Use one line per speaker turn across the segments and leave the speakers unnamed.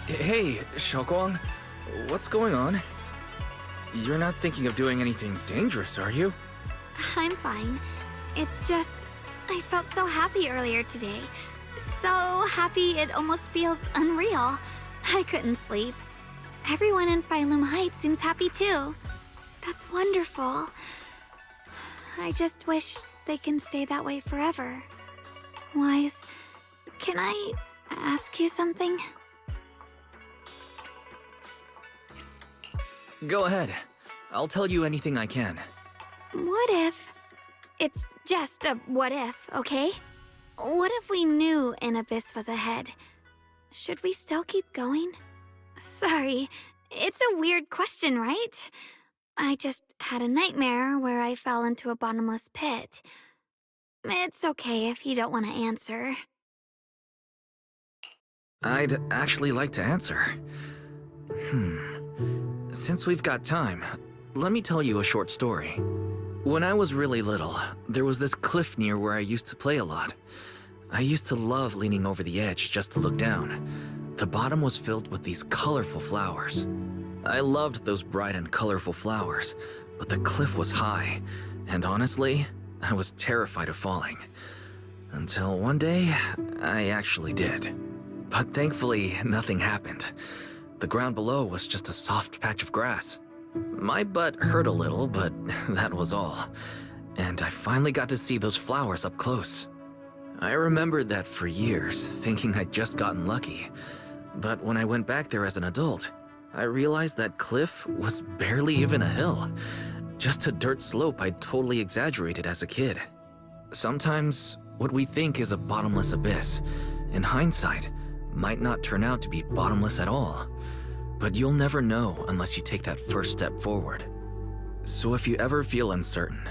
Hey, Xiaoguang. What's going on? You're not thinking of doing anything dangerous, are you?
I'm fine. It's just, I felt so happy earlier today. So happy it almost feels unreal. I couldn't sleep. Everyone in Phylum Heights seems happy too. That's wonderful. I just wish they can stay that way forever. Wise, can I ask you something?
Go ahead. I'll tell you anything I can.
What if... It's just a what if, okay? What if we knew an abyss was ahead? Should we still keep going? Sorry, it's a weird question, right? I just had a nightmare where I fell into a bottomless pit. It's okay if you don't want to answer.
I'd actually like to answer. Since we've got time, let me tell you a short story. When I was really little, there was this cliff near where I used to play a lot. I used to love leaning over the edge just to look down. The bottom was filled with these colorful flowers. I loved those bright and colorful flowers, but the cliff was high, and honestly, I was terrified of falling. Until one day, I actually did. But thankfully, nothing happened. The ground below was just a soft patch of grass. My butt hurt a little, but that was all. And I finally got to see those flowers up close. I remembered that for years, thinking I'd just gotten lucky. But when I went back there as an adult, I realized that cliff was barely even a hill. Just a dirt slope I'd totally exaggerated as a kid. Sometimes, what we think is a bottomless abyss, in hindsight, might not turn out to be bottomless at all. But you'll never know unless you take that first step forward. So if you ever feel uncertain,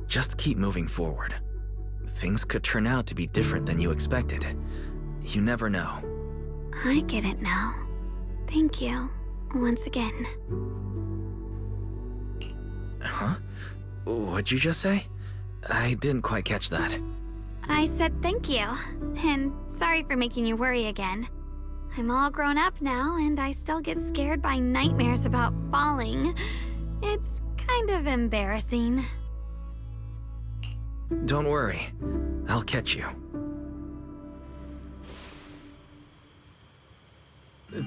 just keep moving forward. Things could turn out to be different than you expected. You never know.
I get it now. Thank you, once again.
Huh? What'd you just say? I didn't quite catch that.
I said thank you, and sorry for making you worry again. I'm all grown up now, and I still get scared by nightmares about falling. It's kind of embarrassing.
Don't worry. I'll catch you.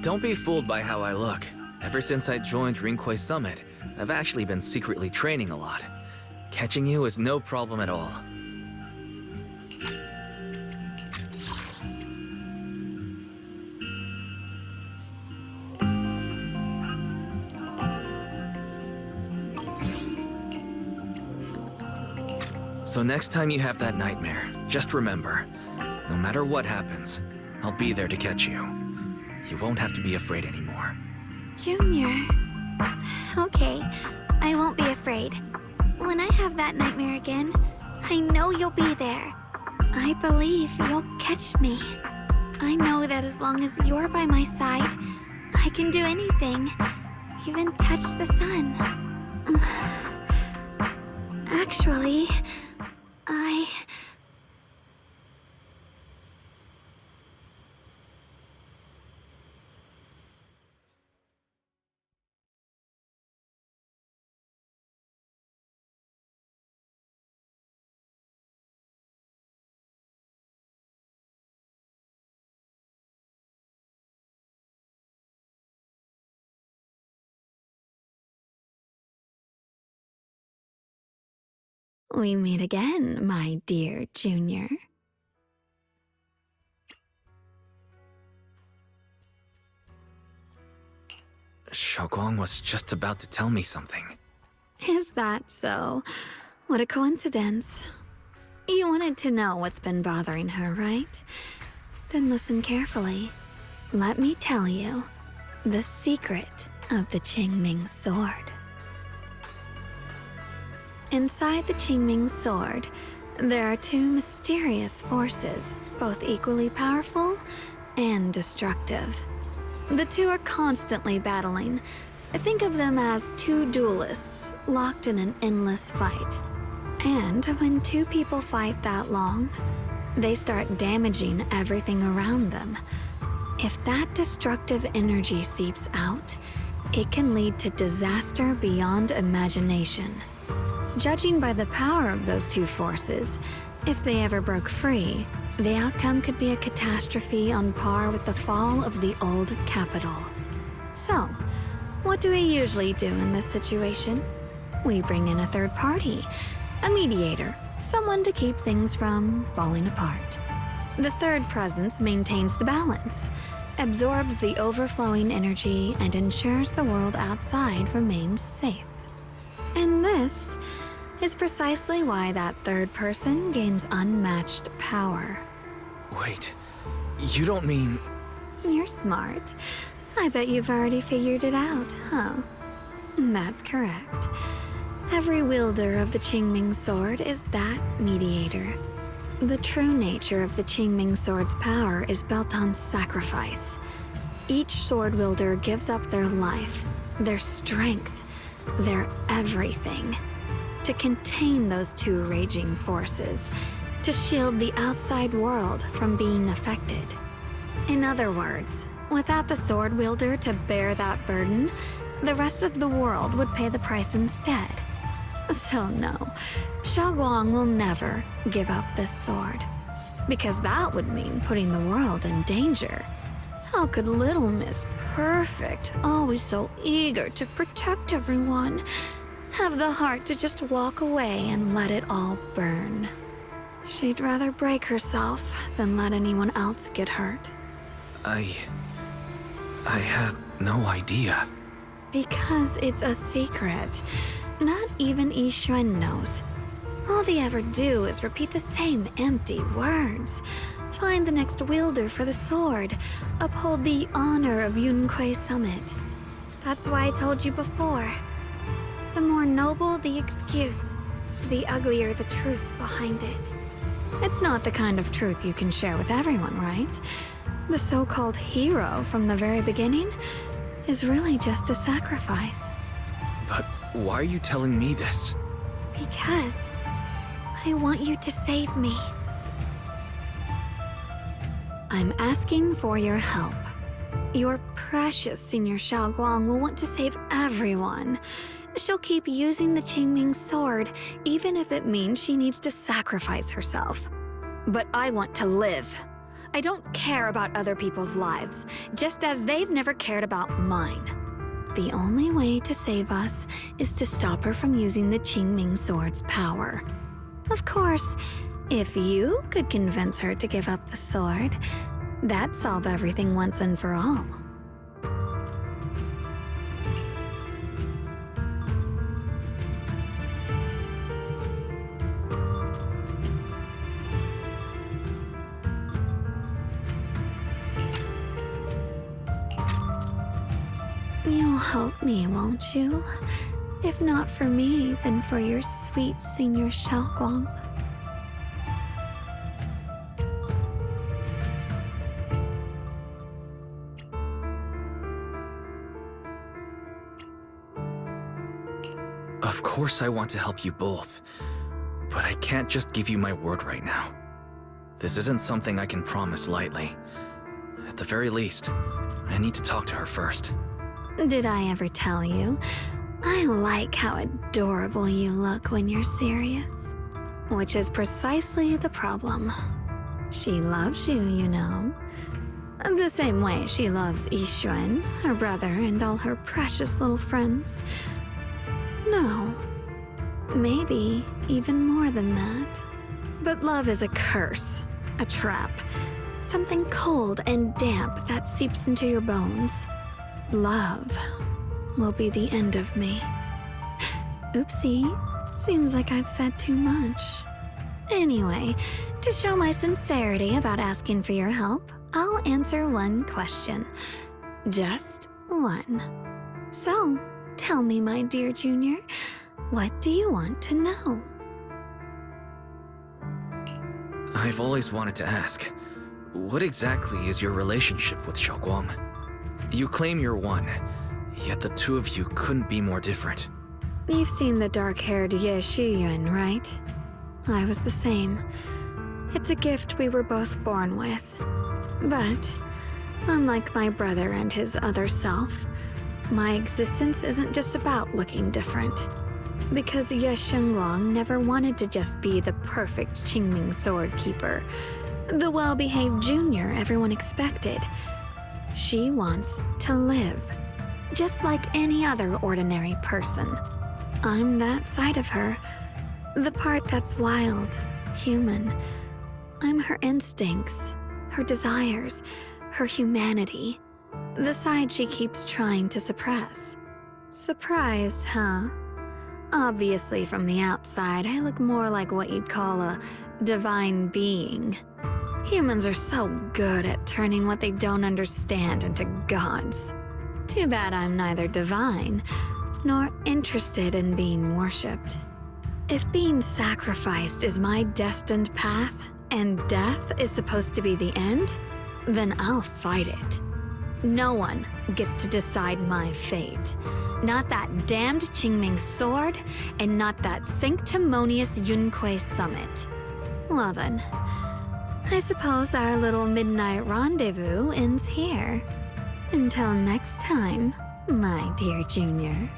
Don't be fooled by how I look. Ever since I joined Ringquay Summit, I've actually been secretly training a lot. Catching you is no problem at all. So next time you have that nightmare, just remember, no matter what happens, I'll be there to catch you. You won't have to be afraid anymore.
Junior. Okay, I won't be afraid. When I have that nightmare again, I know you'll be there. I believe you'll catch me. I know that as long as you're by my side, I can do anything, even touch the sun. Actually, we meet again, my dear Junior.
Xiaoguang was just about to tell me something.
Is that so? What a coincidence. You wanted to know what's been bothering her, right? Then listen carefully. Let me tell you the secret of the Qingming sword. Inside the Qingming sword, there are two mysterious forces, both equally powerful and destructive. The two are constantly battling. Think of them as two duelists locked in an endless fight. And when two people fight that long, they start damaging everything around them. If that destructive energy seeps out, it can lead to disaster beyond imagination. Judging by the power of those two forces, if they ever broke free, the outcome could be a catastrophe on par with the fall of the old capital. So, what do we usually do in this situation? We bring in a third party, a mediator, someone to keep things from falling apart. The third presence maintains the balance, absorbs the overflowing energy, and ensures the world outside remains safe. And this is precisely why that third person gains unmatched power.
Wait, you don't mean...
You're smart. I bet you've already figured it out, huh? That's correct. Every wielder of the Qingming sword is that mediator. The true nature of the Qingming sword's power is built on sacrifice. Each sword wielder gives up their life, their strength, their everything, to contain those two raging forces, to shield the outside world from being affected. In other words, without the sword wielder to bear that burden, the rest of the world would pay the price instead. So no, Xiaoguang will never give up this sword, because that would mean putting the world in danger. How could Little Miss Perfect, always so eager to protect everyone, have the heart to just walk away and let it all burn? She'd rather break herself than let anyone else get hurt.
I had no idea.
Because it's a secret. Not even Yixuan knows. All they ever do is repeat the same empty words. Find the next wielder for the sword. Uphold the honor of Yunque Summit. That's why I told you before. The more noble the excuse, the uglier the truth behind it. It's not the kind of truth you can share with everyone, right? The so-called hero from the very beginning is really just a sacrifice.
But why are you telling me this?
Because I want you to save me. I'm asking for your help. Your precious Senior Xiaoguang will want to save everyone. She'll keep using the Qingming sword, even if it means she needs to sacrifice herself. But I want to live. I don't care about other people's lives, just as they've never cared about mine. The only way to save us is to stop her from using the Qingming sword's power. Of course, if you could convince her to give up the sword, that'd solve everything once and for all. You'll help me, won't you? If not for me, then for your sweet Senior Xiaoguang.
Of course I want to help you both, but I can't just give you my word right now. This isn't something I can promise lightly. At the very least, I need to talk to her first.
Did I ever tell you? I like how adorable you look when you're serious. Which is precisely the problem. She loves you, you know. The same way she loves Yixuan, her brother, and all her precious little friends. No. Maybe even more than that. But love is a curse, a trap. Something cold and damp that seeps into your bones. Love will be the end of me. Oopsie, seems like I've said too much. Anyway, to show my sincerity about asking for your help, I'll answer one question. Just one. So, tell me, my dear Junior, what do you want to know?
I've always wanted to ask, what exactly is your relationship with Xiaoguang? You claim you're one, yet the two of you couldn't be more different.
You've seen the dark-haired Ye Shiyuan, right? I was the same. It's a gift we were both born with. But Unlike my brother and his other self, my existence isn't just about looking different. Because Ye Shengguang never wanted to just be the perfect Qingming sword keeper, the well-behaved junior everyone expected. She wants to live, just like any other ordinary person. I'm that side of her, the part that's wild, human. I'm her instincts, her desires, her humanity. The side she keeps trying to suppress. Surprised, huh? Obviously, from the outside, I look more like what you'd call a divine being. Humans are so good at turning what they don't understand into gods. Too bad I'm neither divine, nor interested in being worshipped. If being sacrificed is my destined path, and death is supposed to be the end, then I'll fight it. No one gets to decide my fate. Not that damned Qingming sword, and not that sanctimonious Yunque summit. Well then, I suppose our little midnight rendezvous ends here. Until next time, my dear Junior.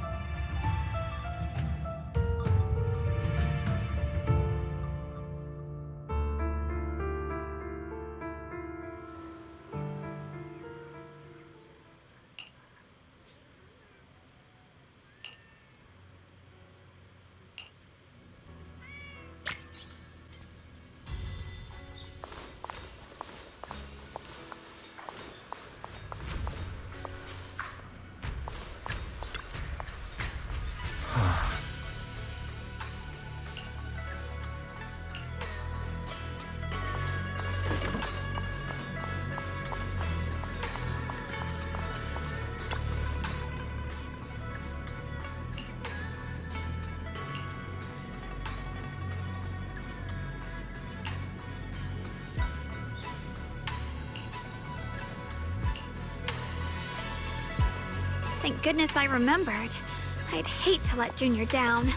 Thank goodness I remembered. I'd hate to let Junior down.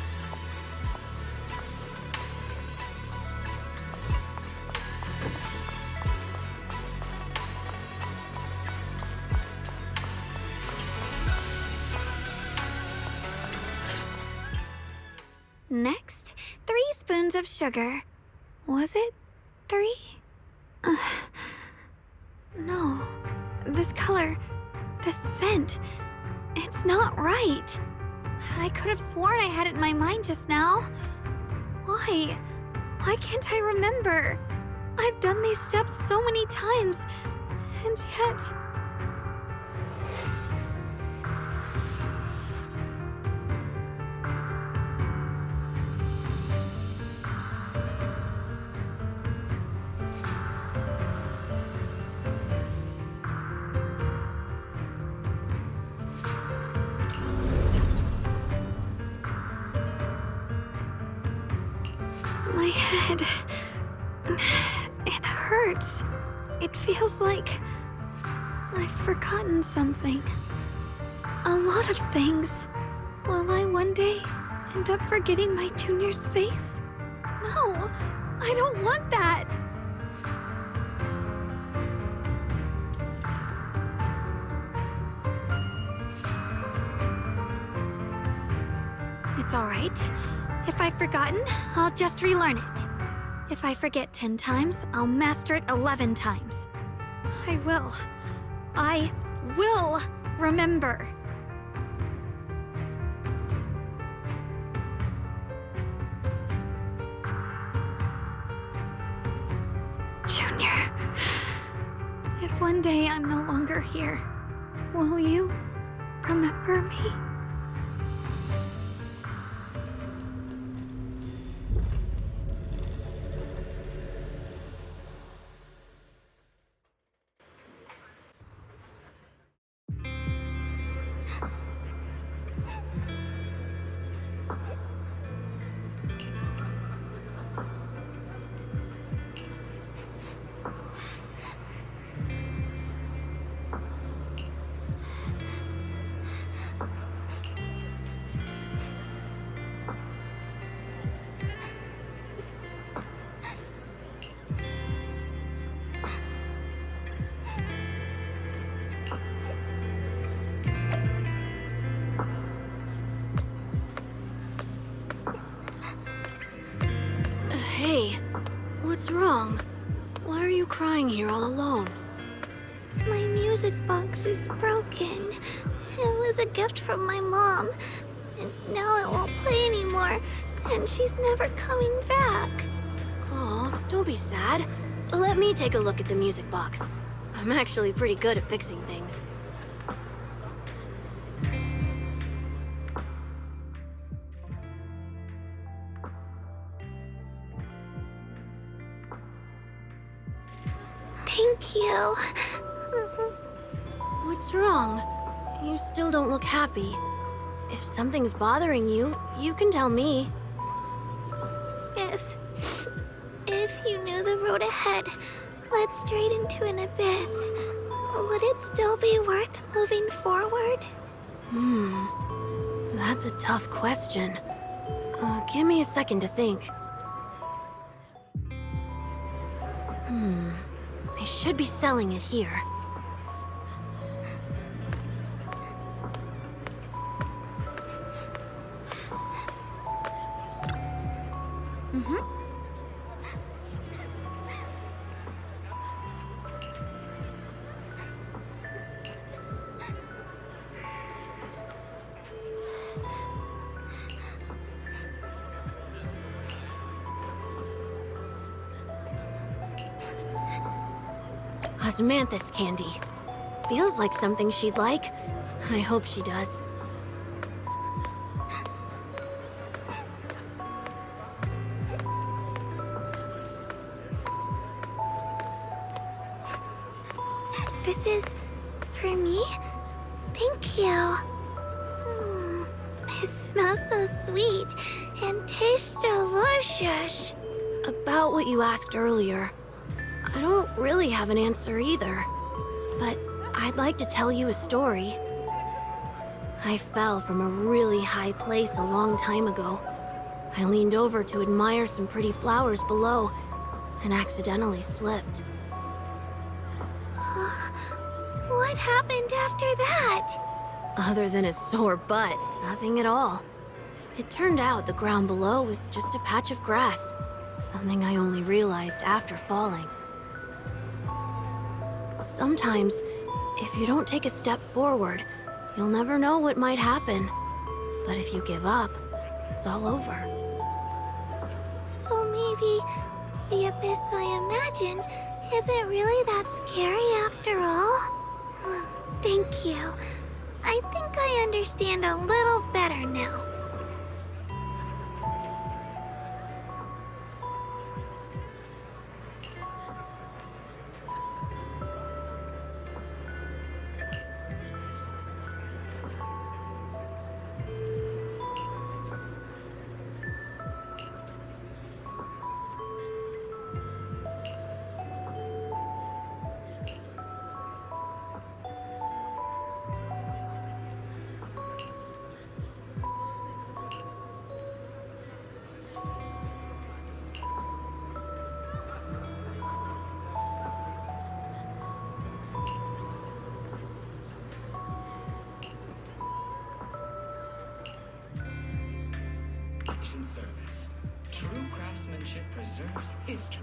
Next, 3 spoons of sugar. Was it 3? No. This color, this scent, it's not right. I could have sworn I had it in my mind just now. Why? Why can't I remember? I've done these steps so many times, and yet... My head... it hurts. It feels like... I've forgotten something. A lot of things. Will I one day end up forgetting my Junior's face? No, I don't want that. It's all right. If I've forgotten, I'll just relearn it. If I forget 10 times, I'll master it 11 times. I will remember. Junior, if one day I'm no longer here, will you remember me?
What's wrong? Why are you crying here all alone?
My music box is broken. It was a gift from my mom. And now it won't play anymore. And she's never coming back.
Aw, don't be sad. Let me take a look at the music box. I'm actually pretty good at fixing things.
Thank you.
What's wrong? You still don't look happy. If something's bothering you, you can tell me.
If you knew the road ahead led straight into an abyss, would it still be worth moving forward?
That's a tough question. Give me a second to think. They should be selling it here. Osmanthus candy. Feels like something she'd like. I hope she does.
This is for me? Thank you. It smells so sweet and tastes delicious.
About what you asked earlier, I don't really have an answer either, but I'd like to tell you a story. I fell from a really high place a long time ago. I leaned over to admire some pretty flowers below and accidentally slipped.
What happened after that?
Other than a sore butt, nothing at all. It turned out the ground below was just a patch of grass, something I only realized after falling. Sometimes, if you don't take a step forward, you'll never know what might happen. But if you give up, it's all over.
So maybe the abyss I imagine isn't really that scary after all? Thank you. I think I understand a little better now.
Service. True craftsmanship preserves history.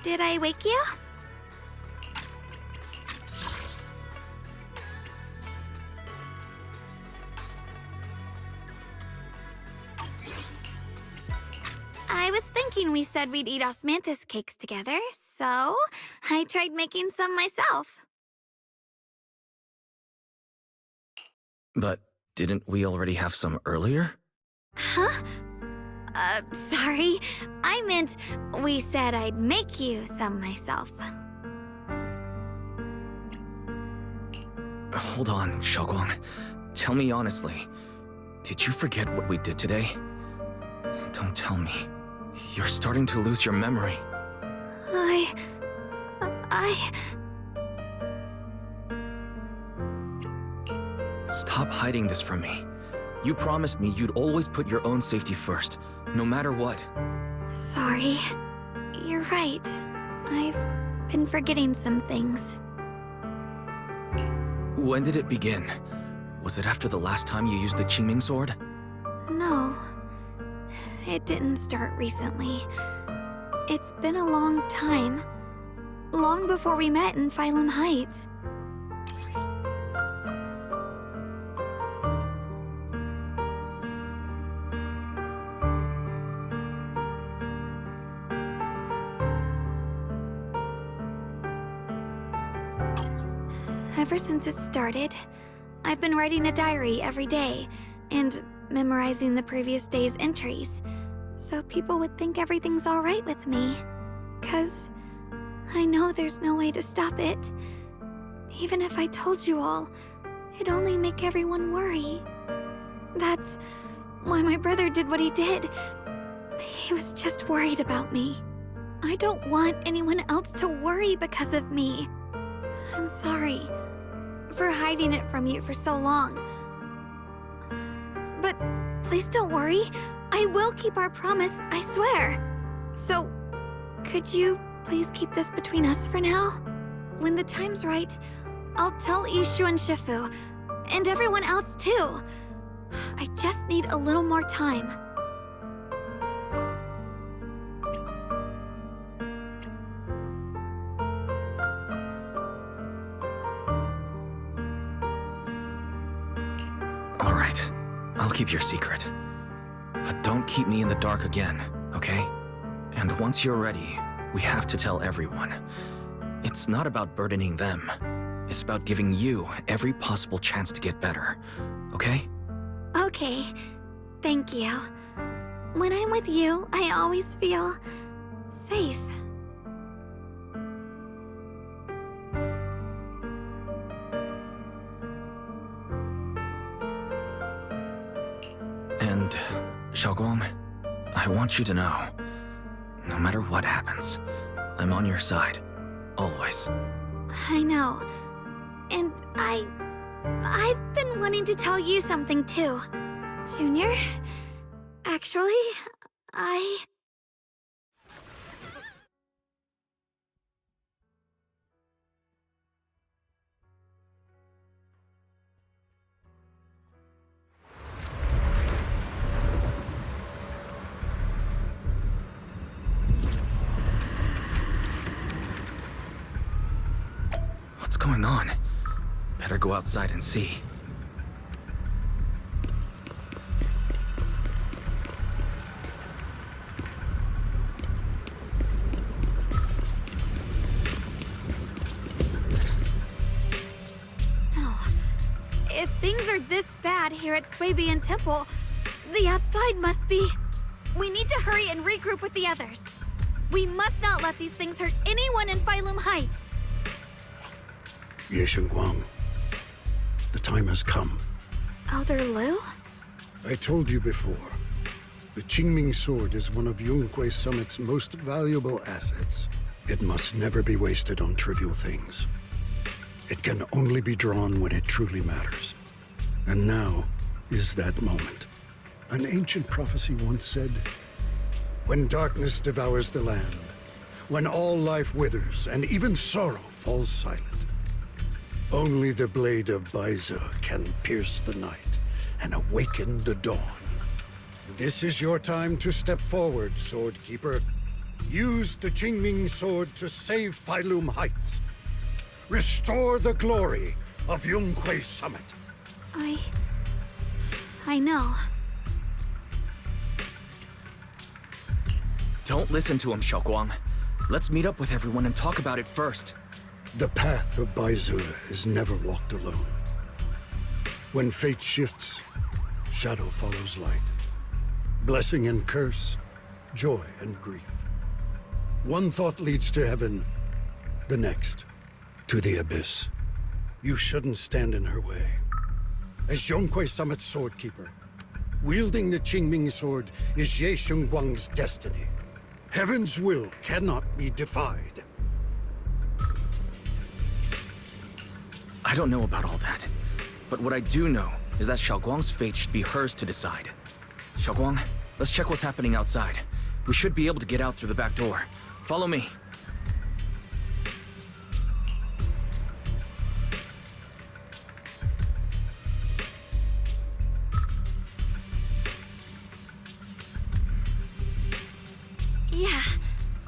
Did I wake you? I was thinking we said we'd eat osmanthus cakes together, so I tried making some myself.
But didn't we already have some earlier?
Huh? Sorry. I meant we said I'd make you some myself.
Hold on, Xiaoguang. Tell me honestly, did you forget what we did today? Don't tell me. You're starting to lose your memory. Stop hiding this from me. You promised me you'd always put your own safety first, no matter what.
Sorry. You're right. I've been forgetting some things.
When did it begin? Was it after the last time you used the Qingming sword?
No. It didn't start recently. It's been a long time. Long before we met in Phylum Heights. Ever since it started, I've been writing a diary every day and memorizing the previous day's entries, so people would think everything's alright with me. 'Cause I know there's no way to stop it. Even if I told you all, it'd only make everyone worry. That's why my brother did what he did. He was just worried about me. I don't want anyone else to worry because of me. I'm sorry for hiding it from you for so long. But please don't worry. I will keep our promise, I swear. So, could you please keep this between us for now? When the time's right, I'll tell Ishu and Shifu, and everyone else too. I just need a little more time.
All right, I'll keep your secret. But don't keep me in the dark again, okay? And once you're ready, we have to tell everyone. It's not about burdening them. It's about giving you every possible chance to get better, okay?
Okay, thank you. When I'm with you, I always feel safe.
And, Xiaoguang, I want you to know, no matter what happens, I'm on your side, always.
I know. And I've been wanting to tell you something too. Junior, actually,
What's going on? Better go outside and see.
No. If things are this bad here at Swabian Temple, the outside must be... We need to hurry and regroup with the others. We must not let these things hurt anyone in Phylum Heights.
Ye Shengguang, the time has come.
Elder Lu?
I told you before, the Qingming sword is one of Yunhui Summit's most valuable assets. It must never be wasted on trivial things. It can only be drawn when it truly matters. And now is that moment. An ancient prophecy once said, "When darkness devours the land, when all life withers and even sorrow falls silent, only the blade of Baize can pierce the night and awaken the dawn." This is your time to step forward, Swordkeeper. Use the Qingming sword to save Phylum Heights. Restore the glory of Yunhui Summit.
I know.
Don't listen to him, Xiaoguang. Let's meet up with everyone and talk about it first.
The path of Baize is never walked alone. When fate shifts, shadow follows light. blessing and curse, joy and grief. One thought leads to heaven, the next to the abyss. You shouldn't stand in her way. As Yonghui Summit's swordkeeper, wielding the Qingming sword is Ye Shengguang's destiny. Heaven's will cannot be defied.
I don't know about all that, but what I do know is that Xiaoguang's fate should be hers to decide. Xiaoguang, let's check what's happening outside. We should be able to get out through the back door. Follow me.
Yeah,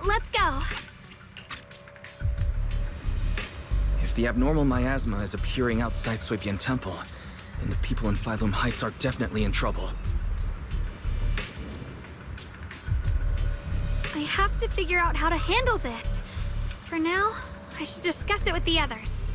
let's go.
If the abnormal miasma is appearing outside Suibian Temple, then the people in Phylum Heights are definitely in trouble.
I have to figure out how to handle this. For now, I should discuss it with the others.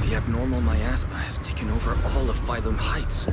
The abnormal miasma has taken over all of Phylum Heights.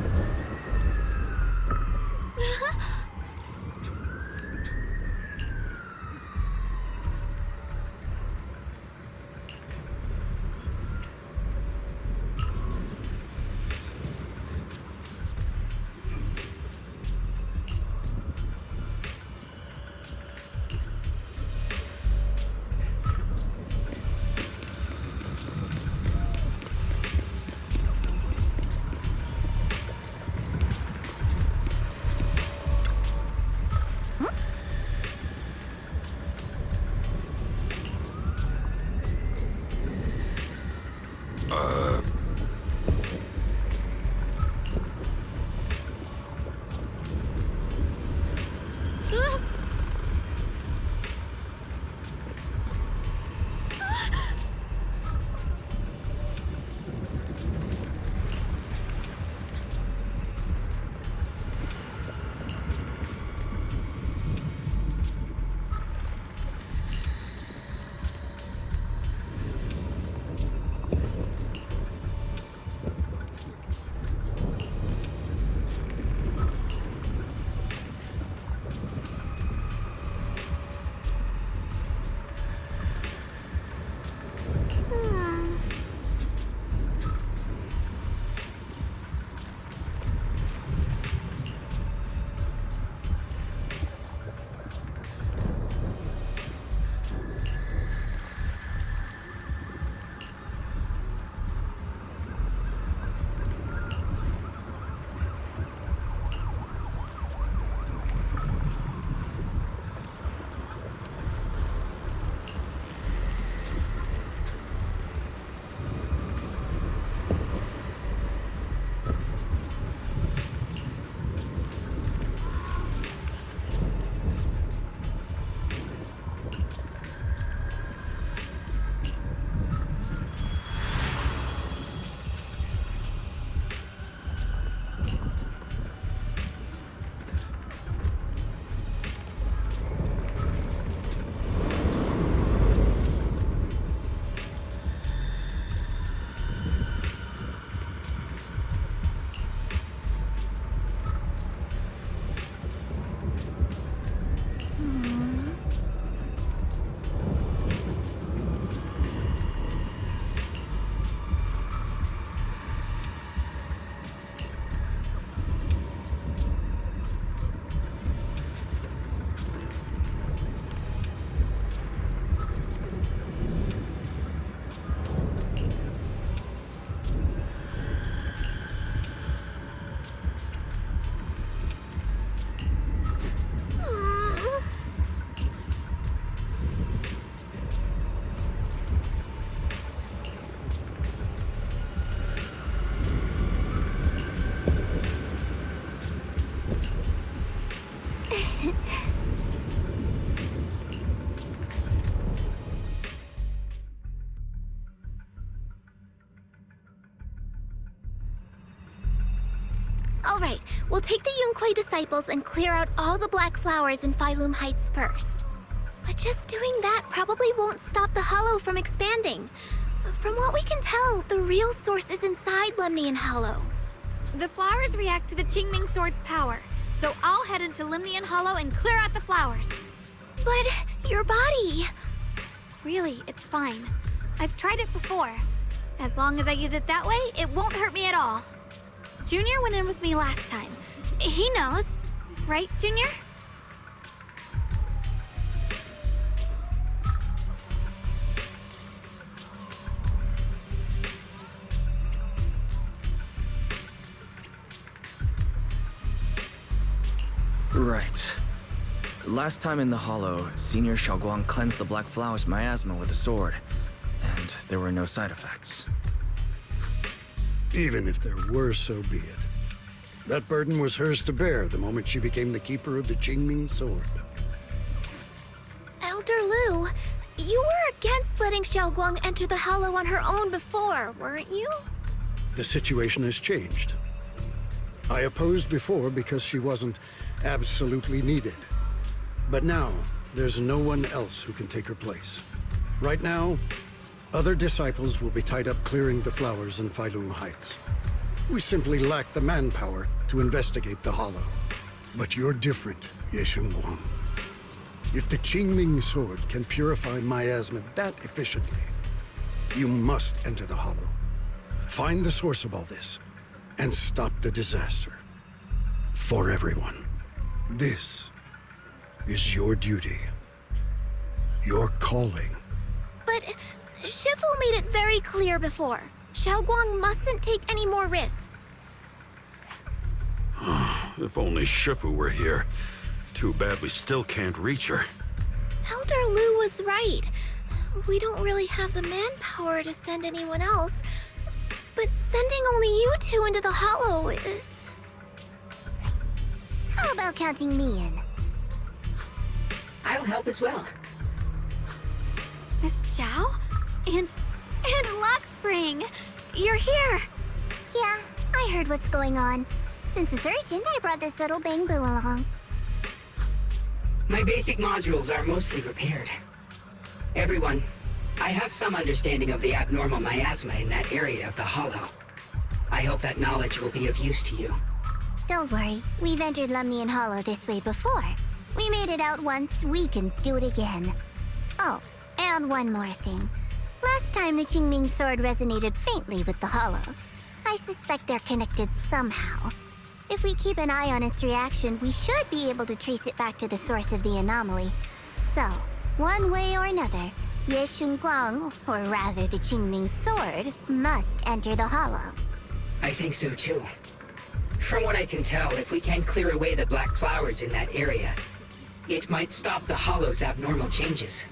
Alright, we'll take the Yunquei disciples and clear out all the black flowers in Phylum Heights first. But just doing that probably won't stop the Hollow from expanding. From what we can tell, the real source is inside Lemnian Hollow.
The flowers react to the Qingming Sword's power, so I'll head into Lemnian Hollow and clear out the flowers.
But your body...
Really, it's fine. I've tried it before. As long as I use it that way, it won't hurt me at all. Junior went in with me last time. He knows. Right, Junior?
Right. Last time in the Hollow, Senior Xiaoguang cleansed the Black Flowers miasma with a sword, and there were no side effects.
Even if there were, so be it. That burden was hers to bear the moment she became the keeper of the Qingming Sword.
Elder Lu, you were against letting Xiaoguang enter the Hollow on her own before, weren't you?
The situation has changed. I opposed before because she wasn't absolutely needed. But now, there's no one else who can take her place. Right now, other disciples will be tied up clearing the flowers in Phylum Heights. We simply lack the manpower to investigate the Hollow. But you're different, Ye Shengguang. If the Qingming Sword can purify miasma that efficiently, you must enter the Hollow. Find the source of all this, and stop the disaster. For everyone. This is your duty. Your calling.
But Shifu made it very clear before. Xiaoguang mustn't take any more risks.
If only Shifu were here. Too bad we still can't reach her.
Elder Lu was right. We don't really have the manpower to send anyone else. But sending only you two into the Hollow is... How about counting me in?
I'll help as well.
Miss Zhao? And Lockspring! You're here!
Yeah, I heard what's going on. Since it's urgent, I brought this little Bangbu along.
My basic modules are mostly repaired. Everyone, I have some understanding of the abnormal miasma in that area of the Hollow. I hope that knowledge will be of use to you.
Don't worry, we've entered Lemnian Hollow this way before. We made it out once, we can do it again. Oh, and one more thing. Last time the Qingming Sword resonated faintly with the Hollow. I suspect they're connected somehow. If we keep an eye on its reaction, we should be able to trace it back to the source of the anomaly. So, one way or another, Ye Shengguang, or rather the Qingming Sword, must enter the Hollow.
I think so too. From what I can tell, if we can clear away the black flowers in that area, it might stop the Hollow's abnormal changes.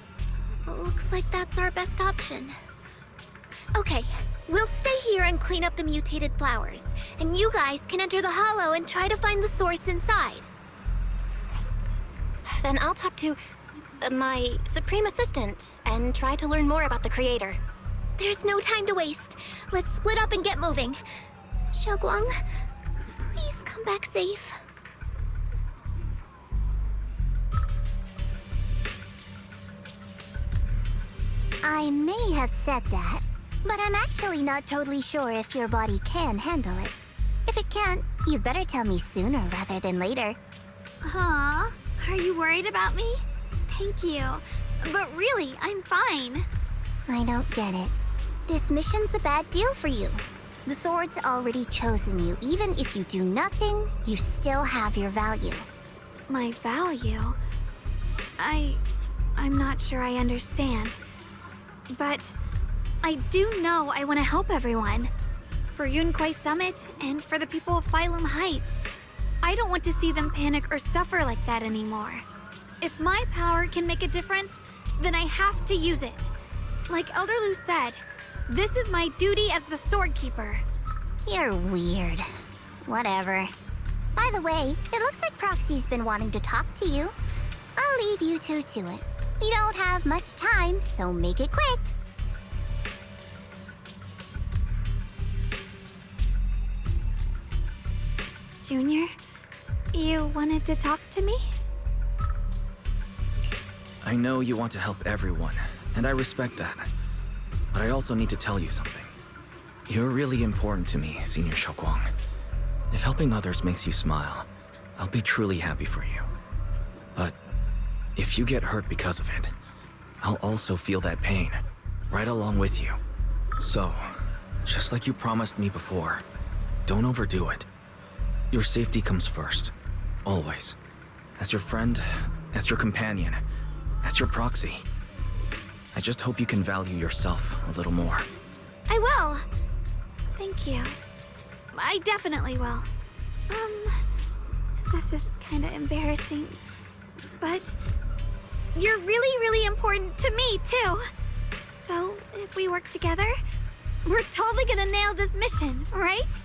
Looks like that's our best option. Okay, we'll stay here and clean up the mutated flowers, and you guys can enter the Hollow and try to find the source inside.
Then I'll talk to my Supreme Assistant and try to learn more about the Creator.
There's no time to waste. Let's split up and get moving. Xiaoguang, please come back safe. I may have said that, but I'm actually not totally sure if your body can handle it. If it can't, you'd better tell me sooner rather than later.
Aw, are you worried about me? Thank you. But really, I'm fine.
I don't get it. This mission's a bad deal for you. The sword's already chosen you. Even if you do nothing, you still have your value.
My value? I'm not sure I understand. But I do know I want to help everyone. For Yunquei Summit and for the people of Phylum Heights. I don't want to see them panic or suffer like that anymore. If my power can make a difference, then I have to use it. Like Elder Lu said, this is my duty as the Sword Keeper.
You're weird. Whatever. By the way, it looks like Proxy's been wanting to talk to you. I'll leave you two to it. We don't have much time, so make it quick.
Junior. You wanted to talk to me?
I know you want to help everyone, and I respect that. But I also need to tell you something. You're really important to me, Senior Xiaoguang. If helping others makes you smile, I'll be truly happy for you. But if you get hurt because of it, I'll also feel that pain, right along with you. So, just like you promised me before, don't overdo it. Your safety comes first, always. As your friend, as your companion, as your proxy. I just hope you can value yourself a little more.
I will. Thank you. I definitely will. This is kinda embarrassing, but you're really, really important to me, too. So, if we work together, we're totally gonna nail this mission, right?